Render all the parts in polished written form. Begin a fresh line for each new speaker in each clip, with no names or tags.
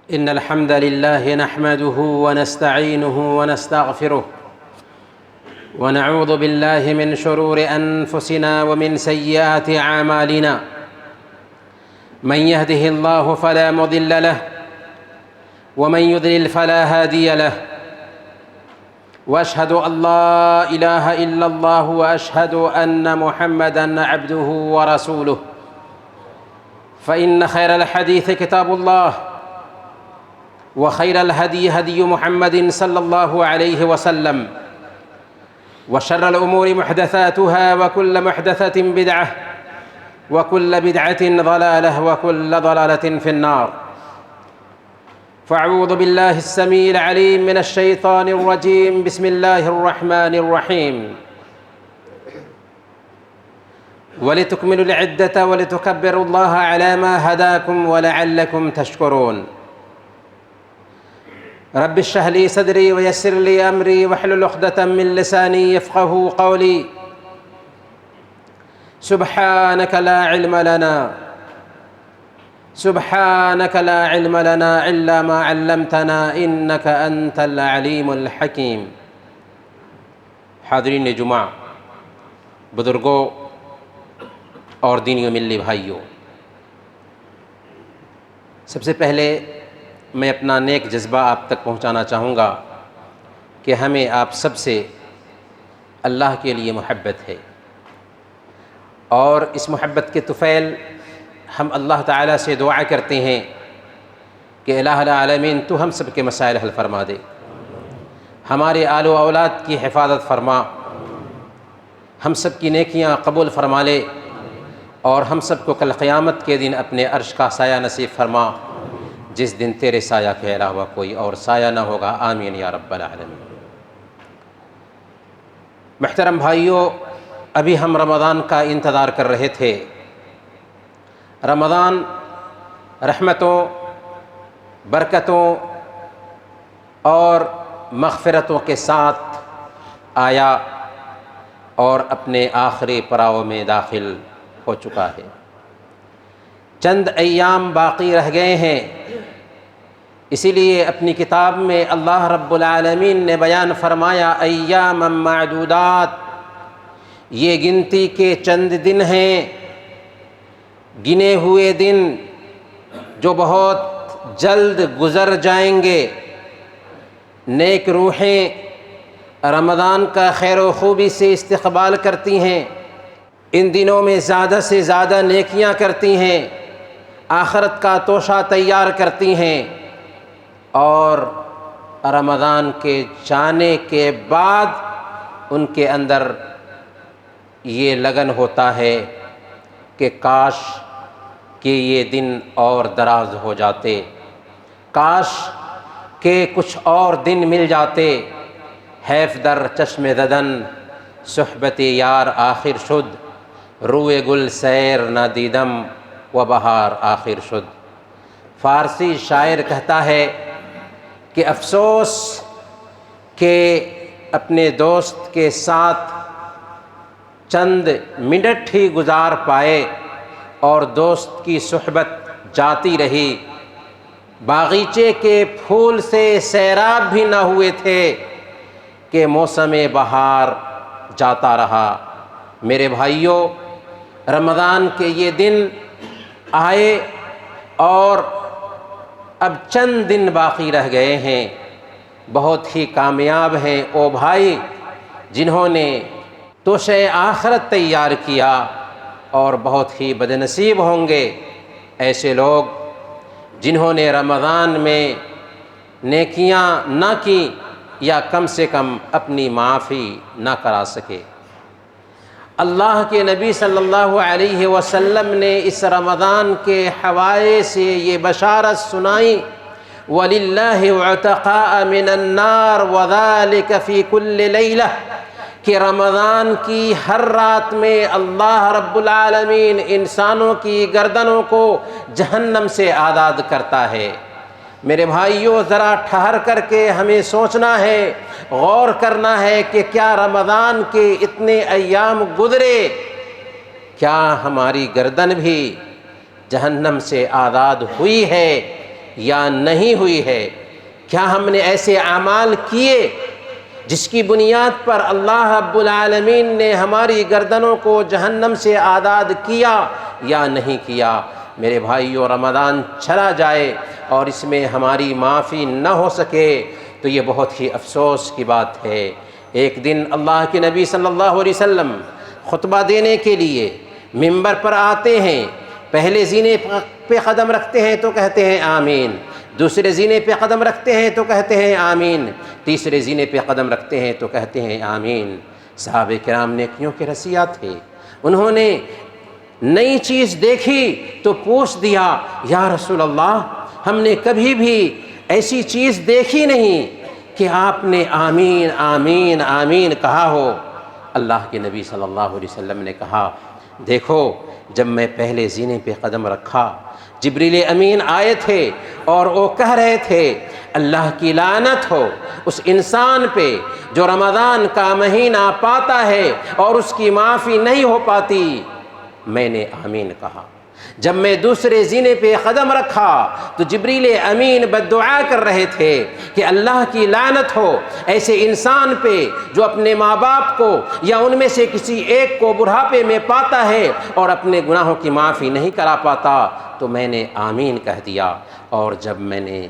إن الحمد لله نحمده ونستعينه ونستغفره ونعوذ بالله من شرور أنفسنا ومن سيئات أعمالنا. من يهده الله فلا مضل له ومن يضلل فلا هادي له، وأشهد أن لا إله إلا الله وأشهد أن محمدًا عبده ورسوله. فإن خير الحديث كتاب الله، وخير الهدي هدي محمد صلى الله عليه وسلم، وشر الأمور محدثاتها وكل محدثة بدعة وكل بدعة ضلالة وكل ضلالة في النار. فأعوذ بالله السميع العليم من الشيطان الرجيم. بسم الله الرحمن الرحيم. ولتكملوا العدة ولتكبروا الله على ما هداكم ولعلكم تشكرون. رب اشرح لي صدري ويسر لي أمري واحلل عقدة من لساني يفقهوا قولي. سبحانك لا علم لنا إلا ما علمتنا إنك أنت العليم الحكيم. حاضرین جمعہ، بزرگوں اور دینی و ملی بھائیوں، سب سے پہلے میں اپنا نیک جذبہ آپ تک پہنچانا چاہوں گا کہ ہمیں آپ سب سے اللہ کے لیے محبت ہے، اور اس محبت کے طفیل ہم اللہ تعالیٰ سے دعا کرتے ہیں کہ الہ العالمین تو ہم سب کے مسائل حل فرما دے، ہمارے آل و اولاد کی حفاظت فرما، ہم سب کی نیکیاں قبول فرما لے، اور ہم سب کو کل قیامت کے دن اپنے عرش کا سایہ نصیب فرما، جس دن تیرے سایہ کے علاوہ کوئی اور سایہ نہ ہوگا۔ آمین یا رب العالمین۔ محترم بھائیوں، ابھی ہم رمضان کا انتظار کر رہے تھے۔ رمضان رحمتوں، برکتوں اور مغفرتوں کے ساتھ آیا اور اپنے آخری پڑاؤ میں داخل ہو چکا ہے۔ چند ایام باقی رہ گئے ہیں، اسی لیے اپنی کتاب میں اللہ رب العالمین نے بیان فرمایا ایام معدودات، یہ گنتی کے چند دن ہیں، گنے ہوئے دن جو بہت جلد گزر جائیں گے۔ نیک روحیں رمضان کا خیر و خوبی سے استقبال کرتی ہیں، ان دنوں میں زیادہ سے زیادہ نیکیاں کرتی ہیں، آخرت کا توشہ تیار کرتی ہیں، اور رمضان کے جانے کے بعد ان کے اندر یہ لگن ہوتا ہے کہ کاش کہ یہ دن اور دراز ہو جاتے، کاش کہ کچھ اور دن مل جاتے۔ حیف در چشم زدن صحبت یار آخر شد، روئے گل سیر نہ دیدم و بہار آخر شد۔ فارسی شاعر کہتا ہے کہ افسوس کہ اپنے دوست کے ساتھ چند منٹ ہی گزار پائے اور دوست کی صحبت جاتی رہی، باغیچے کے پھول سے سیراب بھی نہ ہوئے تھے کہ موسم بہار جاتا رہا۔ میرے بھائیوں، رمضان کے یہ دن آئے اور اب چند دن باقی رہ گئے ہیں۔ بہت ہی کامیاب ہیں وہ بھائی جنہوں نے توشہ آخرت تیار کیا، اور بہت ہی بدنصیب ہوں گے ایسے لوگ جنہوں نے رمضان میں نیکیاں نہ کی، یا کم سے کم اپنی معافی نہ کرا سکے۔ اللہ کے نبی صلی اللہ علیہ وسلم نے اس رمضان کے حوالے سے یہ بشارت سنائی وَلِلَّهِ عُتَقَاءَ مِنَ النَّارِ وَذَلِكَ فِي كُلِّ لَيْلَةٍ، کہ رمضان کی ہر رات میں اللہ رب العالمین انسانوں کی گردنوں کو جہنم سے آزاد کرتا ہے۔ میرے بھائیوں، ذرا ٹھہر کر کے ہمیں سوچنا ہے، غور کرنا ہے کہ کیا رمضان کے اتنے ایام گزرے، کیا ہماری گردن بھی جہنم سے آزاد ہوئی ہے یا نہیں ہوئی ہے؟ کیا ہم نے ایسے اعمال کیے جس کی بنیاد پر اللہ رب العالمین نے ہماری گردنوں کو جہنم سے آزاد کیا یا نہیں کیا؟ میرے بھائیو، رمضان چلا جائے اور اس میں ہماری معافی نہ ہو سکے تو یہ بہت ہی افسوس کی بات ہے۔ ایک دن اللہ کے نبی صلی اللہ علیہ وسلم خطبہ دینے کے لیے منبر پر آتے ہیں، پہلے زینے پہ قدم رکھتے ہیں تو کہتے ہیں آمین، دوسرے زینے پہ قدم رکھتے ہیں تو کہتے ہیں آمین، تیسرے زینے پہ قدم رکھتے ہیں تو کہتے ہیں آمین۔ صحابہ کرام نیکیوں کے رسیا تھے، انہوں نے نئی چیز دیکھی تو پوچھ دیا، یا رسول اللہ، ہم نے کبھی بھی ایسی چیز دیکھی نہیں کہ آپ نے آمین آمین آمین کہا ہو۔ اللہ کے نبی صلی اللہ علیہ وسلم نے کہا، دیکھو، جب میں پہلے زینے پہ قدم رکھا، جبریل امین آئے تھے اور وہ کہہ رہے تھے، اللہ کی لعنت ہو اس انسان پہ جو رمضان کا مہینہ پاتا ہے اور اس کی معافی نہیں ہو پاتی۔ میں نے آمین کہا۔ جب میں دوسرے زینے پہ قدم رکھا تو جبریل امین بددعا کر رہے تھے کہ اللہ کی لعنت ہو ایسے انسان پہ جو اپنے ماں باپ کو یا ان میں سے کسی ایک کو بڑھاپے میں پاتا ہے اور اپنے گناہوں کی معافی نہیں کرا پاتا۔ تو میں نے آمین کہہ دیا۔ اور جب میں نے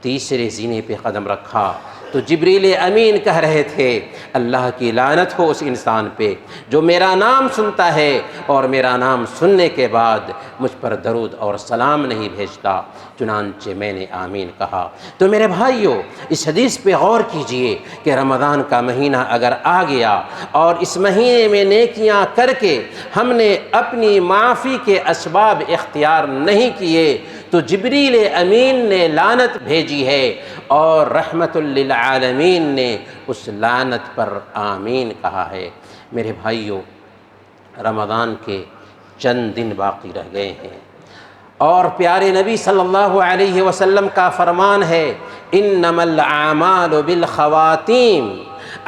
تیسرے زینے پہ قدم رکھا تو جبریل امین کہہ رہے تھے، اللہ کی لعنت ہو اس انسان پہ جو میرا نام سنتا ہے اور میرا نام سننے کے بعد مجھ پر درود اور سلام نہیں بھیجتا۔ چنانچہ میں نے آمین کہا۔ تو میرے بھائیو، اس حدیث پہ غور کیجئے کہ رمضان کا مہینہ اگر آ گیا اور اس مہینے میں نیکیاں کر کے ہم نے اپنی معافی کے اسباب اختیار نہیں کیے تو جبریل امین نے لعنت بھیجی ہے اور رحمت للعالمین نے اس لعنت پر آمین کہا ہے۔ میرے بھائیو، رمضان کے چند دن باقی رہ گئے ہیں اور پیارے نبی صلی اللہ علیہ وسلم کا فرمان ہے، انما الاعمال بالخواتیم،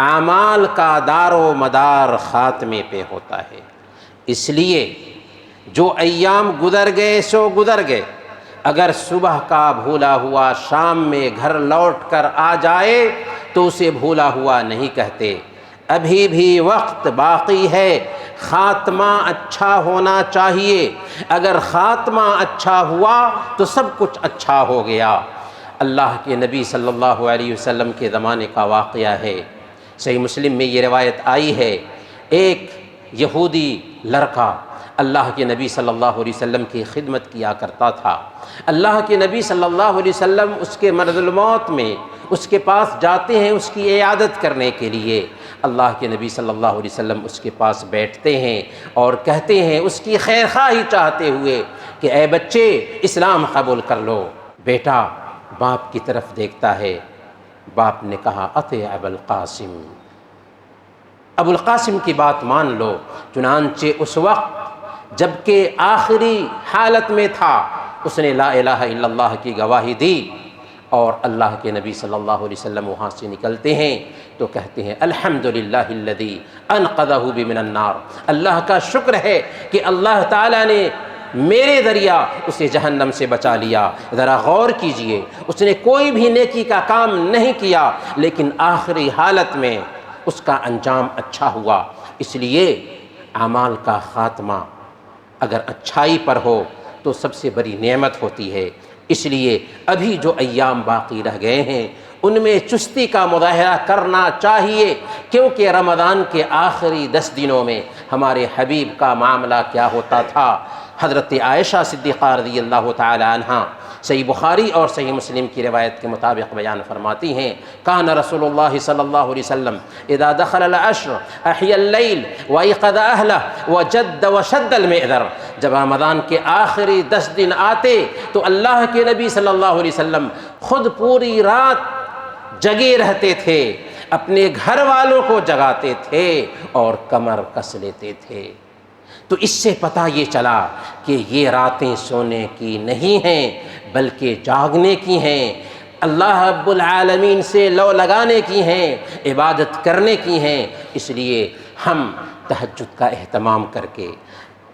اعمال کا دار و مدار خاتمے پہ ہوتا ہے۔ اس لیے جو ایام گزر گئے سو گزر گئے، اگر صبح کا بھولا ہوا شام میں گھر لوٹ کر آ جائے تو اسے بھولا ہوا نہیں کہتے۔ ابھی بھی وقت باقی ہے، خاتمہ اچھا ہونا چاہیے۔ اگر خاتمہ اچھا ہوا تو سب کچھ اچھا ہو گیا۔ اللہ کے نبی صلی اللہ علیہ وسلم کے زمانے کا واقعہ ہے، صحیح مسلم میں یہ روایت آئی ہے، ایک یہودی لڑکا اللہ کے نبی صلی اللہ علیہ وسلم کی خدمت کیا کرتا تھا۔ اللہ کے نبی صلی اللہ علیہ وسلم اس کے مرض الموت میں اس کے پاس جاتے ہیں اس کی عیادت کرنے کے لیے۔ اللہ کے نبی صلی اللہ علیہ وسلم اس کے پاس بیٹھتے ہیں اور کہتے ہیں اس کی خیر خواہی چاہتے ہوئے کہ اے بچے، اسلام قبول کر لو۔ بیٹا باپ کی طرف دیکھتا ہے، باپ نے کہا اطیع ابا القاسم، ابو القاسم کی بات مان لو۔ چنانچہ اس وقت جب کہ آخری حالت میں تھا، اس نے لا الہ الا اللہ کی گواہی دی اور اللہ کے نبی صلی اللہ علیہ وسلم وہاں سے نکلتے ہیں تو کہتے ہیں الحمدللہ الذی انقذہ بمن النار، اللہ کا شکر ہے کہ اللہ تعالیٰ نے میرے ذریعہ اسے جہنم سے بچا لیا۔ ذرا غور کیجئے، اس نے کوئی بھی نیکی کا کام نہیں کیا لیکن آخری حالت میں اس کا انجام اچھا ہوا۔ اس لیے اعمال کا خاتمہ اگر اچھائی پر ہو تو سب سے بڑی نعمت ہوتی ہے۔ اس لیے ابھی جو ایام باقی رہ گئے ہیں ان میں چستی کا مظاہرہ کرنا چاہیے، کیونکہ رمضان کے آخری 10 دنوں میں ہمارے حبیب کا معاملہ کیا ہوتا تھا۔ حضرت عائشہ صدیقہ رضی اللہ تعالی عنہا صحیح بخاری اور صحیح مسلم کی روایت کے مطابق بیان فرماتی ہیں، کان رسول اللہ صلی اللہ علیہ وسلم اذا دخل العشر احیا اللیل وایقظ اہلہ وجد وشد المئذر، جب رمضان کے آخری 10 دن آتے تو اللہ کے نبی صلی اللہ علیہ وسلم خود پوری رات جگے رہتے تھے، اپنے گھر والوں کو جگاتے تھے اور کمر کس لیتے تھے۔ تو اس سے پتہ یہ چلا کہ یہ راتیں سونے کی نہیں ہیں بلکہ جاگنے کی ہیں، اللہ رب العالمین سے لو لگانے کی ہیں، عبادت کرنے کی ہیں۔ اس لیے ہم تہجد کا اہتمام کر کے،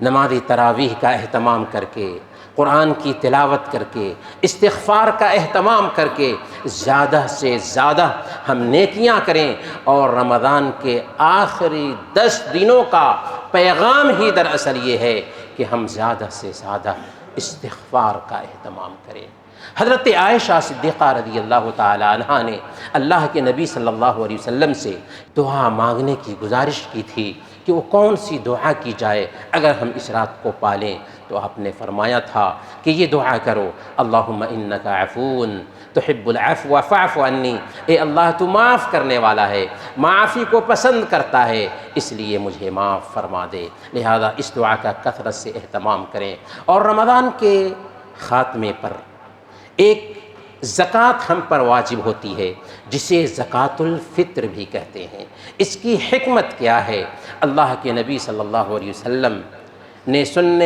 نماز تراویح کا اہتمام کر کے، قرآن کی تلاوت کر کے، استغفار کا اہتمام کر کے زیادہ سے زیادہ ہم نیکیاں کریں، اور رمضان کے آخری 10 دنوں کا پیغام ہی دراصل یہ ہے کہ ہم زیادہ سے زیادہ استغفار کا اہتمام کریں۔ حضرت عائشہ صدیقہ رضی اللہ تعالی عنہا نے اللہ کے نبی صلی اللہ علیہ وسلم سے دعا مانگنے کی گزارش کی تھی کہ وہ کون سی دعا کی جائے اگر ہم اس رات کو پالیں، تو آپ نے فرمایا تھا کہ یہ دعا کرو، اللہم انک عفو تحب العفو فاعف عنی، اے اللہ تو معاف کرنے والا ہے، معافی کو پسند کرتا ہے، اس لیے مجھے معاف فرما دے۔ لہذا اس دعا کا کثرت سے اہتمام کریں۔ اور رمضان کے خاتمے پر ایک زکوٰۃ ہم پر واجب ہوتی ہے جسے زکوٰۃ الفطر بھی کہتے ہیں۔ اس کی حکمت کیا ہے؟ اللہ کے نبی صلی اللہ علیہ وسلم نے سنن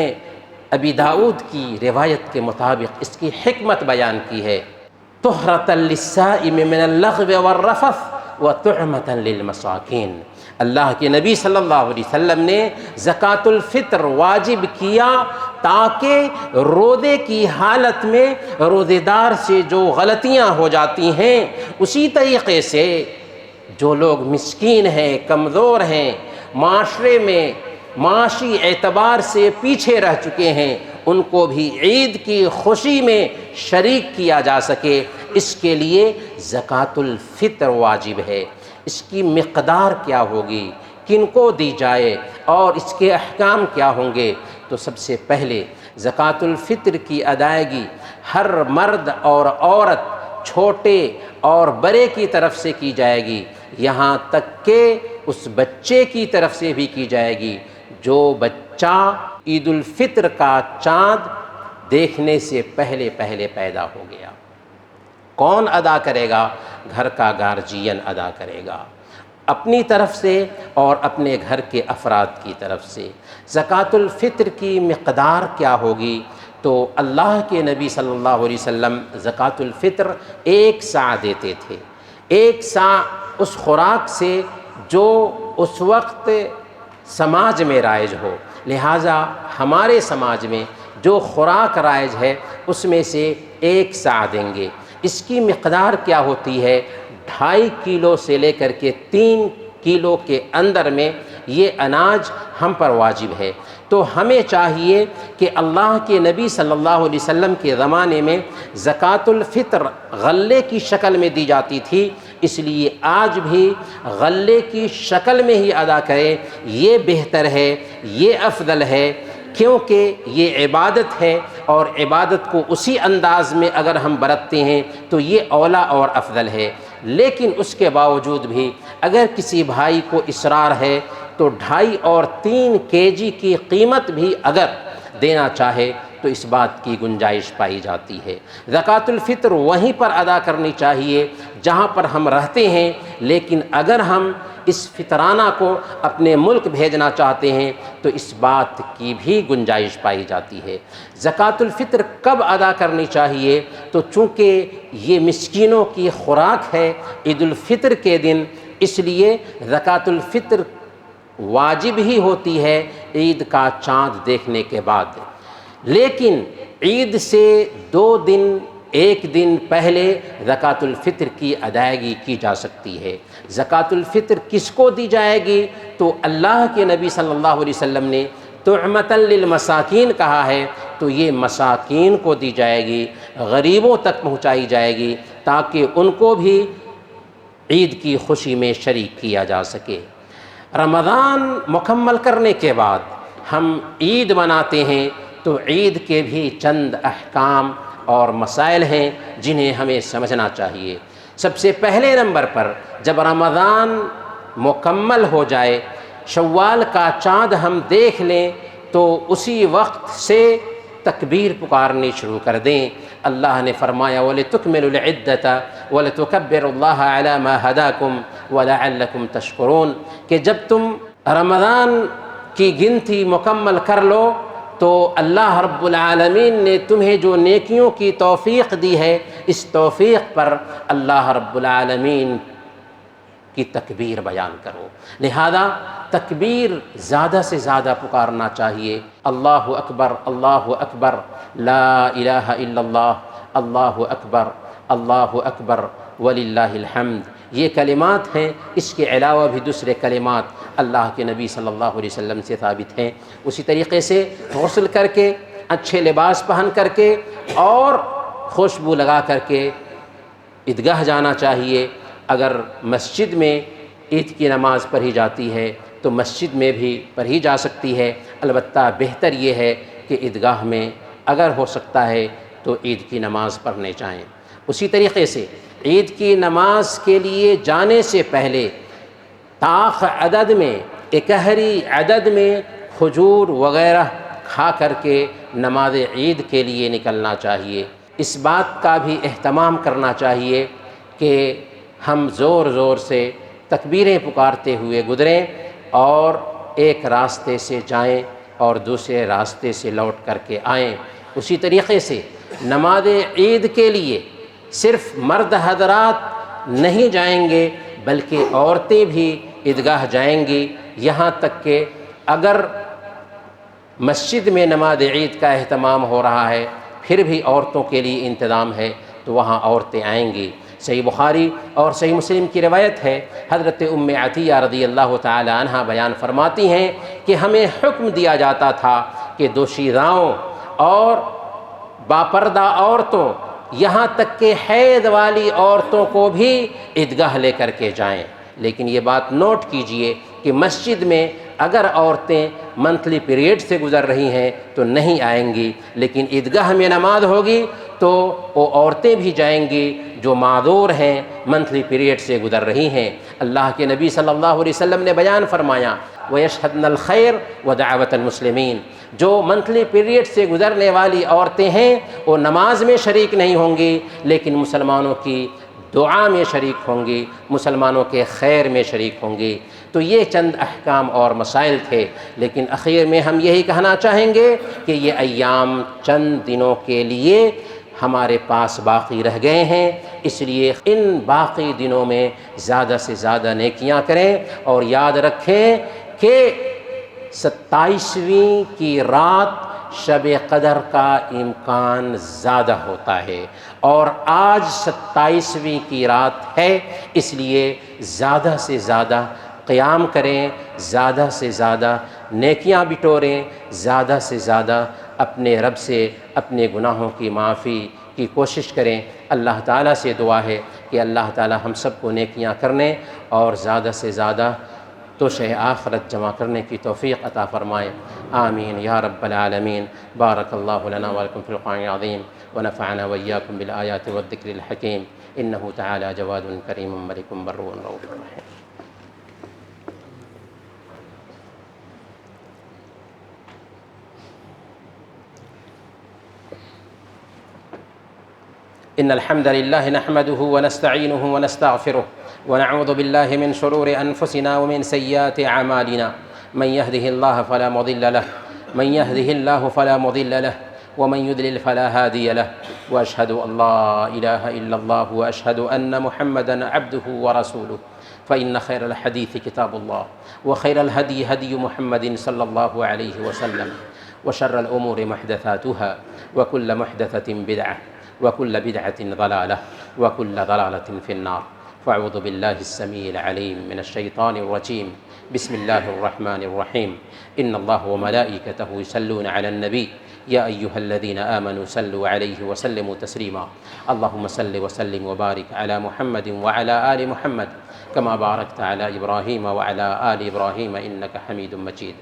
ابی داؤد کی روایت کے مطابق اس کی حکمت بیان کی ہے، طہرۃ للصائم من اللغو والرفث وطعمۃ للمساکین۔ اللہ کے نبی صلی اللہ علیہ وسلم نے زکوٰۃ الفطر واجب کیا تاکہ روزے کی حالت میں روزے دار سے جو غلطیاں ہو جاتی ہیں، اسی طریقے سے جو لوگ مسکین ہیں، کمزور ہیں، معاشرے میں معاشی اعتبار سے پیچھے رہ چکے ہیں، ان کو بھی عید کی خوشی میں شریک کیا جا سکے، اس کے لیے زکوٰۃ الفطر واجب ہے۔ اس کی مقدار کیا ہوگی، کن کو دی جائے، اور اس کے احکام کیا ہوں گے؟ تو سب سے پہلے زکوٰۃ الفطر کی ادائیگی ہر مرد اور عورت، چھوٹے اور بڑے کی طرف سے کی جائے گی، یہاں تک کہ اس بچے کی طرف سے بھی کی جائے گی جو بچہ عید الفطر کا چاند دیکھنے سے پہلے پیدا ہو گیا۔ کون ادا کرے گا؟ گھر کا گارجین ادا کرے گا، اپنی طرف سے اور اپنے گھر کے افراد کی طرف سے۔ زکوٰۃ الفطر کی مقدار کیا ہوگی؟ تو اللہ کے نبی صلی اللہ علیہ وسلم زکوٰۃ الفطر 1 سا دیتے تھے، 1 سا اس خوراک سے جو اس وقت سماج میں رائج ہو۔ لہٰذا ہمارے سماج میں جو خوراک رائج ہے اس میں سے 1 سا دیں گے۔ اس کی مقدار کیا ہوتی ہے؟ 2.5 کلو سے لے کر کے 3 کلو کے اندر میں یہ اناج ہم پر واجب ہے۔ تو ہمیں چاہیے کہ اللہ کے نبی صلی اللہ علیہ وسلم کے زمانے میں زکوٰۃ الفطر غلے کی شکل میں دی جاتی تھی، اس لیے آج بھی غلے کی شکل میں ہی ادا کریں، یہ بہتر ہے، یہ افضل ہے، کیونکہ یہ عبادت ہے، اور عبادت کو اسی انداز میں اگر ہم برتتے ہیں تو یہ اولیٰ اور افضل ہے۔ لیکن اس کے باوجود بھی اگر کسی بھائی کو اصرار ہے تو 2.5 اور 3 kg کی قیمت بھی اگر دینا چاہے تو اس بات کی گنجائش پائی جاتی ہے۔ زکوٰۃ الفطر وہیں پر ادا کرنی چاہیے جہاں پر ہم رہتے ہیں، لیکن اگر ہم اس فطرانہ کو اپنے ملک بھیجنا چاہتے ہیں تو اس بات کی بھی گنجائش پائی جاتی ہے۔ زکوٰۃ الفطر کب ادا کرنی چاہیے؟ تو چونکہ یہ مسکینوں کی خوراک ہے عید الفطر کے دن، اس لیے زکوٰۃ الفطر واجب ہی ہوتی ہے عید کا چاند دیکھنے کے بعد۔ لیکن عید سے 2 دن 1 دن پہلے زکوٰۃ الفطر کی ادائیگی کی جا سکتی ہے۔ زکوٰۃ الفطر کس کو دی جائے گی؟ تو اللہ کے نبی صلی اللہ علیہ وسلم نے طعمۃ للمساکین کہا ہے، تو یہ مساکین کو دی جائے گی، غریبوں تک پہنچائی جائے گی، تاکہ ان کو بھی عید کی خوشی میں شریک کیا جا سکے۔ رمضان مکمل کرنے کے بعد ہم عید مناتے ہیں، تو عید کے بھی چند احکام اور مسائل ہیں جنہیں ہمیں سمجھنا چاہیے۔ سب سے پہلے نمبر پر جب رمضان مکمل ہو جائے، شوال کا چاند ہم دیکھ لیں، تو اسی وقت سے تکبیر پکارنی شروع کر دیں۔ اللہ نے فرمایا وَلِتُكْمِلُوا الْعِدَّةَ وَلِتُكَبِّرُوا اللَّهَ عَلَى مَا هَدَاكُمْ وَلَعَلَّكُمْ تَشْكُرُونَ، کہ جب تم رمضان کی گنتی مکمل کر لو تو اللہ رب العالمین نے تمہیں جو نیکیوں کی توفیق دی ہے، اس توفیق پر اللہ رب العالمین کی تکبیر بیان کرو۔ لہذا تکبیر زیادہ سے زیادہ پکارنا چاہیے۔ اللہ اکبر، اللہ اکبر، لا الہ الا اللہ، اللہ اکبر، اللہ اکبر وللہ الحمد، یہ کلمات ہیں۔ اس کے علاوہ بھی دوسرے کلمات اللہ کے نبی صلی اللہ علیہ وسلم سے ثابت ہیں۔ اسی طریقے سے غسل کر کے، اچھے لباس پہن کر کے اور خوشبو لگا کر کے عیدگاہ جانا چاہیے۔ اگر مسجد میں عید کی نماز پڑھی جاتی ہے تو مسجد میں بھی پڑھی جا سکتی ہے، البتہ بہتر یہ ہے کہ عیدگاہ میں اگر ہو سکتا ہے تو عید کی نماز پڑھنے جائیں۔ اسی طریقے سے عید کی نماز کے لیے جانے سے پہلے طاق عدد میں، اکہری عدد میں کھجور وغیرہ کھا کر کے نماز عید کے لیے نکلنا چاہیے۔ اس بات کا بھی اہتمام کرنا چاہیے کہ ہم زور زور سے تکبیریں پکارتے ہوئے گزریں اور ایک راستے سے جائیں اور دوسرے راستے سے لوٹ کر کے آئیں۔ اسی طریقے سے نماز عید کے لیے صرف مرد حضرات نہیں جائیں گے بلکہ عورتیں بھی عیدگاہ جائیں گی، یہاں تک کہ اگر مسجد میں نماز عید کا اہتمام ہو رہا ہے پھر بھی عورتوں کے لیے انتظام ہے تو وہاں عورتیں آئیں گی۔ صحیح بخاری اور صحیح مسلم کی روایت ہے، حضرت ام عطیہ رضی اللہ تعالی عنہ بیان فرماتی ہیں کہ ہمیں حکم دیا جاتا تھا کہ دوشیزاؤں اور باپردہ عورتوں، یہاں تک کہ حیض والی عورتوں کو بھی عیدگاہ لے کر کے جائیں۔ لیکن یہ بات نوٹ کیجئے کہ مسجد میں اگر عورتیں منتھلی پیریڈ سے گزر رہی ہیں تو نہیں آئیں گی، لیکن عیدگاہ میں نماز ہوگی تو وہ عورتیں بھی جائیں گی جو معذور ہیں، منتھلی پیریڈ سے گزر رہی ہیں۔ اللہ کے نبی صلی اللہ علیہ وسلم نے بیان فرمایا وَيَشْهَدْنَ الْخَيْرَ وَدَعْوَةَ الْمُسْلِمِينَ، جو منتھلی پیریڈ سے گزرنے والی عورتیں ہیں وہ نماز میں شریک نہیں ہوں گی لیکن مسلمانوں کی دعا میں شریک ہوں گی، مسلمانوں کے خیر میں شریک ہوں گی۔ تو یہ چند احکام اور مسائل تھے، لیکن اخیر میں ہم یہی کہنا چاہیں گے کہ یہ ایام چند دنوں کے لیے ہمارے پاس باقی رہ گئے ہیں، اس لیے ان باقی دنوں میں زیادہ سے زیادہ نیکیاں کریں اور یاد رکھیں کہ 27ویں کی رات شب قدر کا امکان زیادہ ہوتا ہے اور آج 27ویں کی رات ہے، اس لیے زیادہ سے زیادہ قیام کریں، زیادہ سے زیادہ نیکیاں بٹوریں، زیادہ سے زیادہ اپنے رب سے اپنے گناہوں کی معافی کی کوشش کریں۔ اللہ تعالیٰ سے دعا ہے کہ اللہ تعالیٰ ہم سب کو نیکیاں کرنے اور زیادہ سے زیادہ توشہ آخرت جمع کرنے کی توفیق عطا فرمائے، آمین یا رب العالمین۔ بارک اللہ لنا ولکم فی القرآن العظیم ونفعنا وإياكم بالآیات والذکر الحکیم، انہ تعالی جواد کریم ملک بر رؤوف رحیم۔ إن الحمد لله نحمده ونستعينه ونستغفره ونعوذ بالله من شرور أنفسنا ومن سيئات أعمالنا، من يهده الله فلا مضل له، من يهده الله فلا مضل له، ومن يضلل فلا هادي له، وأشهد أن لا إله إلا الله وأشهد أن محمدا عبده ورسوله، فإن خير الحديث كتاب الله وخير الهدي هدي محمد صلى الله عليه وسلم، وشر الأمور محدثاتها وكل محدثة بدعة وكل بدعة ضلالة وكل ضلالة في النار، فأعوذ بالله السميع العليم من الشيطان الرجيم، بسم الله الرحمن الرحيم، إن الله وملائكته يصلون على النبي يا أيها الذين آمنوا صلوا عليه وسلموا تسليما، اللهم صل وسلم وبارك على محمد وعلى آل محمد كما باركت على إبراهيم وعلى آل إبراهيم إنك حميد مجيد،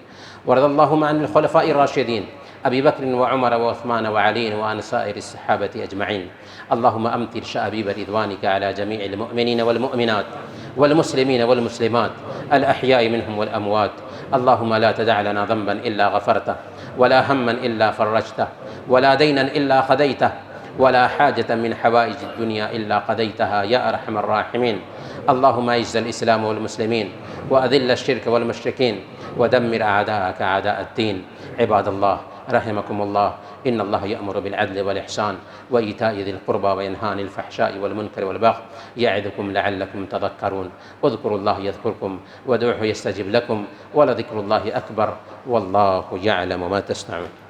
وارض اللهم عن الخلفاء الراشدين أبي بكر وعمر وعثمان وعلي وعن سائر الصحابة أجمعين، اللهم أمطر شأبيب رضوانك على جميع المؤمنين والمؤمنات والمسلمين والمسلمات الأحياء منهم والأموات، اللهم لا تدع لنا ذنبا إلا غفرته ولا هما إلا فرجته ولا دينا إلا قضيته ولا حاجة من حوائج الدنيا إلا قضيتها يا أرحم الراحمين، اللهم أعز الإسلام والمسلمين وأذل الشرك والمشركين ودمر أعداءك أعداء الدين، عباد الله رحمكم الله. إن الله يأمر بالعدل والإحسان وإيتاء ذي القربى وينهى عن الفحشاء والمنكر والبغي يعظكم لعلكم تذكرون. واذكروا الله يذكركم وادعوه يستجب لكم ولذكر الله أكبر والله يعلم ما تصنعون.